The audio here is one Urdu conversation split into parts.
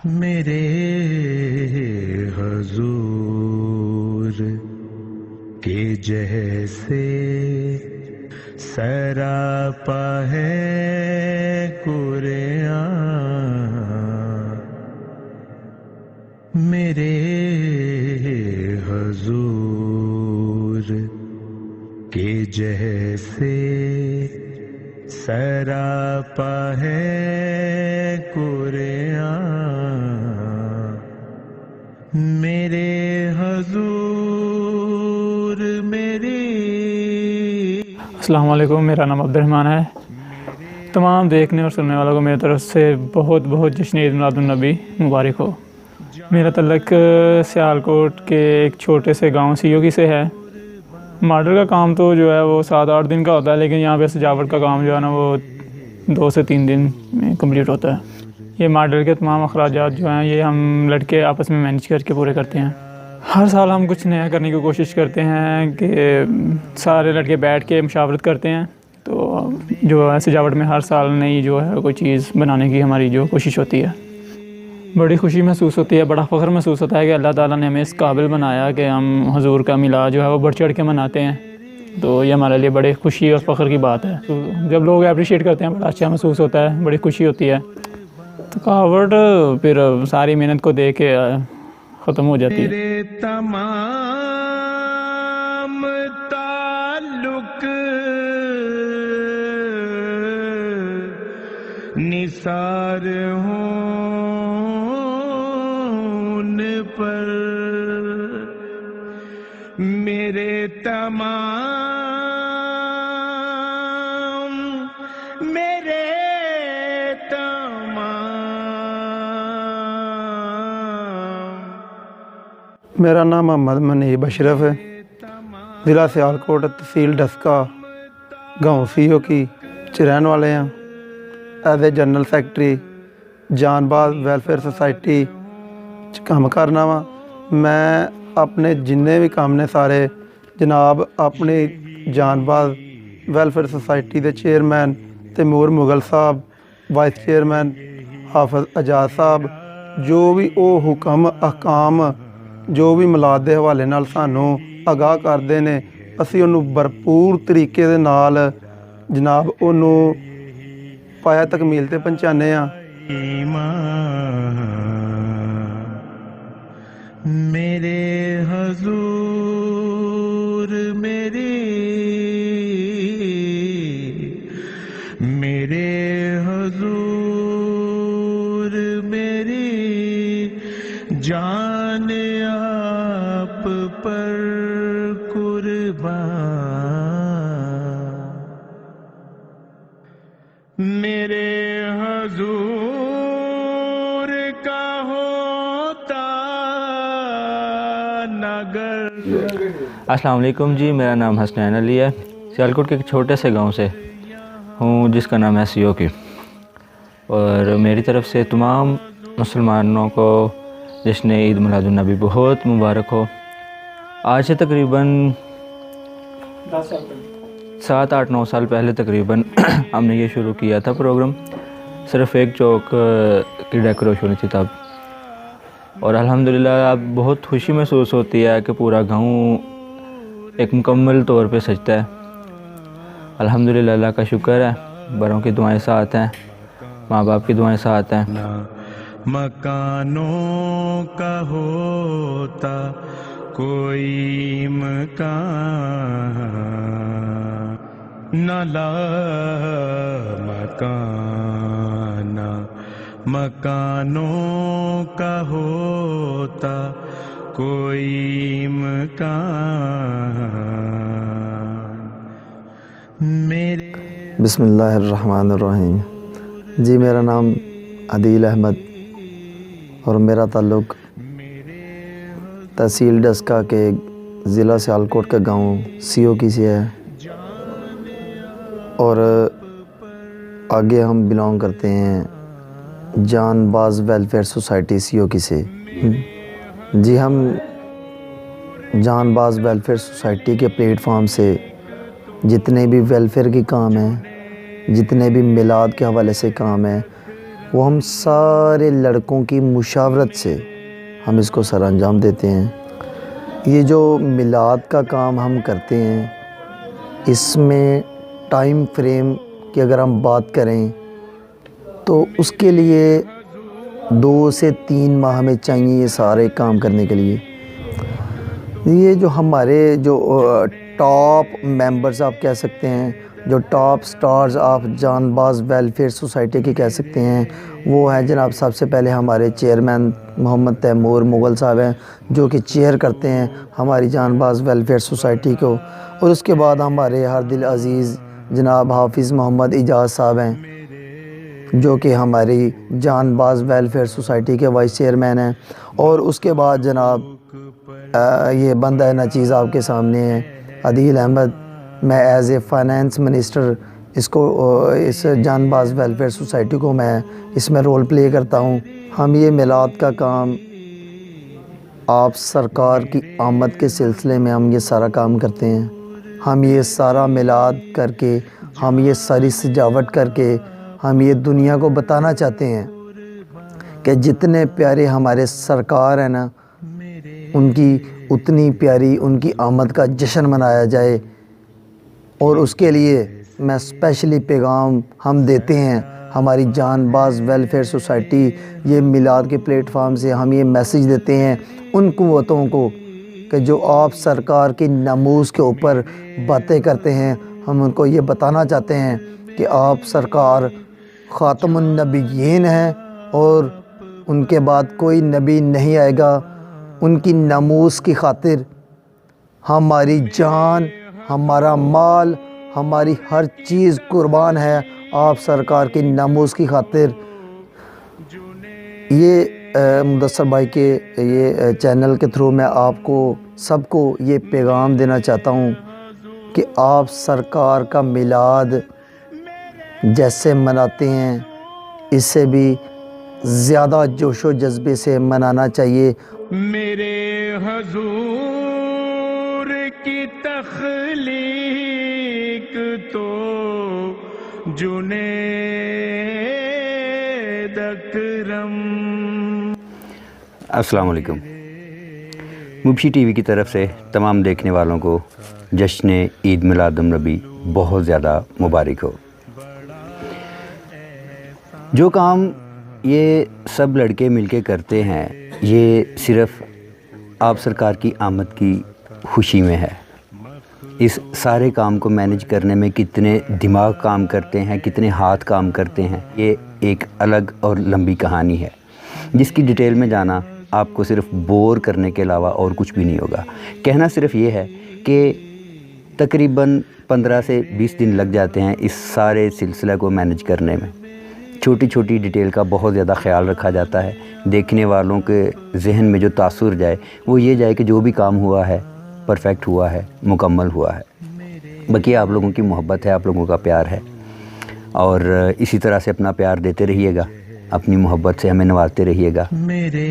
میرے حضور کے جیسے سراپا ہے قرآن، میرے حضور کے جیسے سراپا ہے قرآن، میرے حضور میری۔ السلام علیکم، میرا نام عبد الرحمن ہے۔ تمام دیکھنے اور سننے والوں کو میری طرف سے بہت بہت جشن عید میلاد النبی مبارک ہو۔ میرا تعلق سیالکوٹ کے ایک چھوٹے سے گاؤں سیوکی سے ہے۔ ماڈل کا کام تو جو ہے وہ 7-8 دن کا ہوتا ہے، لیکن یہاں پہ سجاوٹ کا کام جو ہے نا وہ 2 سے 3 دن میں کمپلیٹ ہوتا ہے۔ یہ ماڈل کے تمام اخراجات جو ہیں یہ ہم لڑکے آپس میں مینج کر کے پورے کرتے ہیں۔ ہر سال ہم کچھ نیا کرنے کی کوشش کرتے ہیں کہ سارے لڑکے بیٹھ کے مشاورت کرتے ہیں، تو جو ہے سجاوٹ میں ہر سال نئی جو ہے کوئی چیز بنانے کی ہماری جو کوشش ہوتی ہے۔ بڑی خوشی محسوس ہوتی ہے، بڑا فخر محسوس ہوتا ہے کہ اللہ تعالیٰ نے ہمیں اس قابل بنایا کہ ہم حضور کا میلاد جو ہے وہ بڑھ چڑھ کے مناتے ہیں، تو یہ ہمارے لیے بڑے خوشی اور فخر کی بات ہے۔ تو جب لوگ اپریشیٹ کرتے ہیں بڑا اچھا محسوس ہوتا ہے، بڑی خوشی ہوتی ہے۔ تھکاوٹ پھر ساری محنت کو دیکھ کے ختم ہو جاتی ہے۔ میرے تمام تعلق نثار ہون پر، میرے تمام میرا نام محمد منیب اشرف ہے، ضلع سیالکوٹ، تحصیل ڈسکا، گاؤں سیوکی رہنے والے ہیں۔ ایز اے جنرل سیکٹری جان باز ویلفیئر سوسائٹی کام کرنا وا۔ میں اپنے جنے بھی کام نے سارے جناب اپنی جان باز ویلفیئر سوسائٹی دے چیئرمین تیمور مغل صاحب، وائس چیئرمین حافظ اجاز صاحب، جو بھی او حکم احکام جو بھی میلاد دے حوالے نال سانوں آگاہ کردے نے، اسی انہوں بھرپور طریقے دے نال جناب انہوں پایا تکمیل تے پہنچانے ہاں۔ میرے حضور میری، میرے حضور میری جان آپ پر قربان، میرے حضور کا ہوتا نگر۔ السلام علیکم جی، میرا نام حسنین علی ہے، سیالکوٹ کے ایک چھوٹے سے گاؤں سے ہوں جس کا نام ہے سیوکی، اور میری طرف سے تمام مسلمانوں کو جشن عید میلاد النبی بہت مبارک ہو۔ آج سے تقریباً 7-8-9 سال پہلے تقریباً ہم نے یہ شروع کیا تھا پروگرام، صرف ایک چوک کی ڈیکوریشن تھی تب، اور الحمدللہ اب بہت خوشی محسوس ہوتی ہے کہ پورا گاؤں ایک مکمل طور پہ سجتا ہے۔ الحمدللہ اللہ کا شکر ہے، بڑوں کی دعائیں ساتھ ہیں، ماں باپ کی دعائیں ساتھ ہیں۔ مکانوں کا ہوتا کوئی مکان، نہ لا مکان، مکانوں کا ہوتا کوئی مکان، میرے۔ بسم اللہ الرحمن الرحیم۔ جی میرا نام عدیل احمد اور میرا تعلق تحصیل ڈسکا کے ضلع سیالکوٹ کے گاؤں سیوکی سے ہے، اور آگے ہم بلانگ کرتے ہیں جان باز ویلفیئر سوسائٹی سیوکی سے۔ جی ہم جان باز ویلفیئر سوسائٹی کے پلیٹ فارم سے جتنے بھی ویلفیئر کی کام ہیں، جتنے بھی میلاد کے حوالے سے کام ہیں، وہ ہم سارے لڑکوں کی مشاورت سے ہم اس کو سر انجام دیتے ہیں۔ یہ جو میلاد کا کام ہم کرتے ہیں، اس میں ٹائم فریم کی اگر ہم بات کریں تو اس کے لیے 2 سے 3 ماہ ہمیں چاہیے یہ سارے کام کرنے کے لیے۔ یہ جو ہمارے جو ٹاپ ممبرز آپ کہہ سکتے ہیں، جو ٹاپ سٹارز آپ جان باز ویلفیئر سوسائٹی کے کہہ سکتے ہیں، وہ ہیں جناب سب سے پہلے ہمارے چیئرمین محمد تیمور مغل صاحب ہیں، جو کہ چیئر کرتے ہیں ہماری جان باز ویلفیئر سوسائٹی کو، اور اس کے بعد ہمارے ہر دل عزیز جناب حافظ محمد اعجاز صاحب ہیں، جو کہ ہماری جان باز ویلفیئر سوسائٹی کے وائس چیئرمین ہیں، اور اس کے بعد جناب یہ بندہ ناچیز آپ کے سامنے ہے عدیل احمد۔ میں ایز اے فائنینس منسٹر اس جان باز ویلفیئر سوسائٹی کو میں اس میں رول پلے کرتا ہوں۔ ہم یہ میلاد کا کام آپ سرکار کی آمد کے سلسلے میں ہم یہ سارا کام کرتے ہیں۔ ہم یہ سارا میلاد کر کے، ہم یہ ساری سجاوٹ کر کے، ہم یہ دنیا کو بتانا چاہتے ہیں کہ جتنے پیارے ہمارے سرکار ہیں نا، ان کی اتنی پیاری ان کی آمد کا جشن منایا جائے، اور اس کے لیے میں اسپیشلی پیغام ہم دیتے ہیں ہماری جان باز ویلفیئر سوسائٹی یہ میلاد کے پلیٹ فارم سے ہم یہ میسیج دیتے ہیں ان قوتوں کو کہ جو آپ سرکار کی ناموس کے اوپر باتیں کرتے ہیں، ہم ان کو یہ بتانا چاہتے ہیں کہ آپ سرکار خاتم النبیین ہیں اور ان کے بعد کوئی نبی نہیں آئے گا۔ ان کی ناموس کی خاطر ہماری جان، ہمارا مال، ہماری ہر چیز قربان ہے آپ سرکار کی ناموس کی خاطر۔ یہ مدثر بھائی کے یہ چینل کے تھرو میں آپ کو سب کو یہ پیغام دینا چاہتا ہوں کہ آپ سرکار کا میلاد جیسے مناتے ہیں اس سے بھی زیادہ جوش و جذبے سے منانا چاہیے۔ میرے حضور کی تخلیق تو جنید اکرم۔ السلام علیکم۔ مبشی ٹی وی کی طرف سے تمام دیکھنے والوں کو جشن عید میلاد النبی بہت زیادہ مبارک ہو۔ جو کام یہ سب لڑکے مل کے کرتے ہیں یہ صرف آپ سرکار کی آمد کی خوشی میں ہے۔ اس سارے کام کو مینیج کرنے میں کتنے دماغ کام کرتے ہیں، کتنے ہاتھ کام کرتے ہیں، یہ ایک الگ اور لمبی کہانی ہے جس کی ڈیٹیل میں جانا آپ کو صرف بور کرنے کے علاوہ اور کچھ بھی نہیں ہوگا۔ کہنا صرف یہ ہے کہ تقریباً 15 سے 20 دن لگ جاتے ہیں اس سارے سلسلہ کو مینیج کرنے میں۔ چھوٹی چھوٹی ڈیٹیل کا بہت زیادہ خیال رکھا جاتا ہے۔ دیکھنے والوں کے ذہن میں جو تاثر جائے وہ یہ جائے کہ جو بھی کام ہوا ہے پرفیکٹ ہوا ہے، مکمل ہوا ہے۔ باقی آپ لوگوں کی محبت ہے، آپ لوگوں کا پیار ہے، اور اسی طرح سے اپنا پیار دیتے رہیے گا، اپنی محبت سے ہمیں نوازتے رہیے گا۔ میرے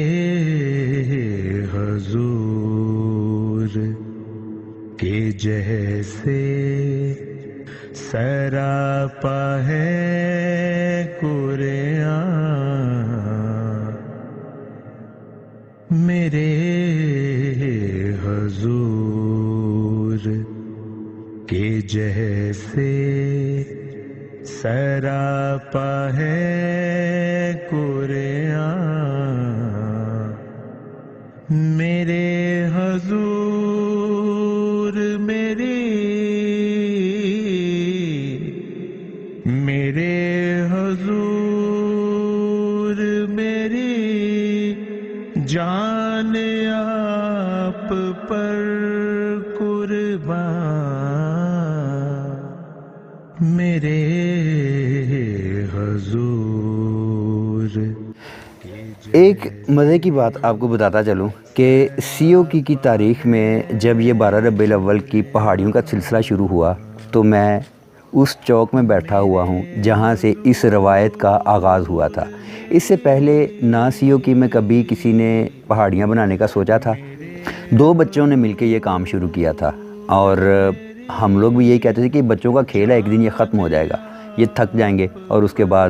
حضور کے جیسے سراپا ہے قرآن، میرے حضور کے جیسے سراپا ہے قرآن، میرے حضور میرے حضور میری جان آپ پر قربان، میرے حضور۔ ایک مزے کی بات آپ کو بتاتا چلوں کہ سی او کی تاریخ میں جب یہ 12 ربیع الاول کی پہاڑیوں کا سلسلہ شروع ہوا تو میں اس چوک میں بیٹھا ہوا ہوں جہاں سے اس روایت کا آغاز ہوا تھا۔ اس سے پہلے نہ سی او کی میں کبھی کسی نے پہاڑیاں بنانے کا سوچا تھا۔ 2 بچوں نے مل کے یہ کام شروع کیا تھا، اور ہم لوگ بھی یہی کہتے تھے کہ بچوں کا کھیل ہے، ایک دن یہ ختم ہو جائے گا، یہ تھک جائیں گے اور اس کے بعد